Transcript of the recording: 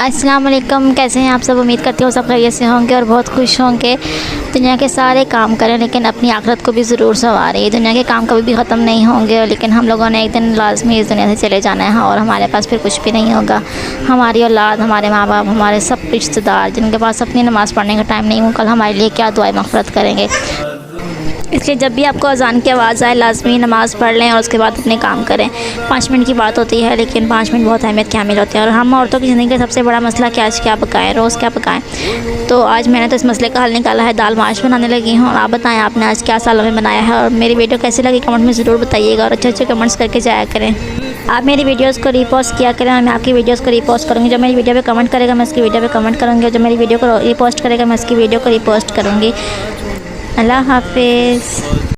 अस्सलाम वालेकुम, कैसे हैं आप सब। उम्मीद करती हूँ सब खैरियत से होंगे और बहुत खुश होंगे। दुनिया के सारे काम करें लेकिन अपनी आखिरत को भी ज़रूर संवारें। दुनिया के काम कभी भी ख़त्म नहीं होंगे, लेकिन हम लोगों ने एक दिन लाजमी इस दुनिया से चले जाना है और हमारे पास फिर कुछ भी नहीं होगा। हमारी औलाद, हमारे माँ बाप, हमारे सब रिश्तेदार जिनके पास अपनी नमाज़ पढ़ने का टाइम नहीं, वो कल हमारे लिए क्या दुआएं मग़फ़िरत करेंगे। इसलिए जब भी आपको अज़ान की आवाज़ आए लाज़मी नमाज़ पढ़ लें और उसके बाद अपने काम करें। 5 मिनट की बात होती है लेकिन 5 मिनट बहुत अहमियत के हामिल होते हैं। और हम औरतों की ज़िंदगी का सबसे बड़ा मसला कि आज क्या पकाएं, रोज़ क्या पकाएं। तो आज मैंने तो इस मसले का हल निकाला है, दाल माश बनाने लगी हूँ। और आप बताएं आपने आज क्या सालों में बनाया है, और मेरी वीडियो कैसी लगी कमेंट में ज़रूर बताइएगा और अच्छे अच्छे कमेंट्स करके जाया करें। आप मेरी वीडियोज़ को रीपोस्ट किया करें और मैं आपकी वीडियोज़ को रीपोस्ट करूँगी। जो मेरी वीडियो पे कमेंट करेगा मैं उसकी वीडियो पे कमेंट करूँगी, और जो मेरी वीडियो को रीपोस्ट करेगा मैं उसकी वीडियो को रीपोस्ट करूँगी। अल्लाह हाफ़िज़।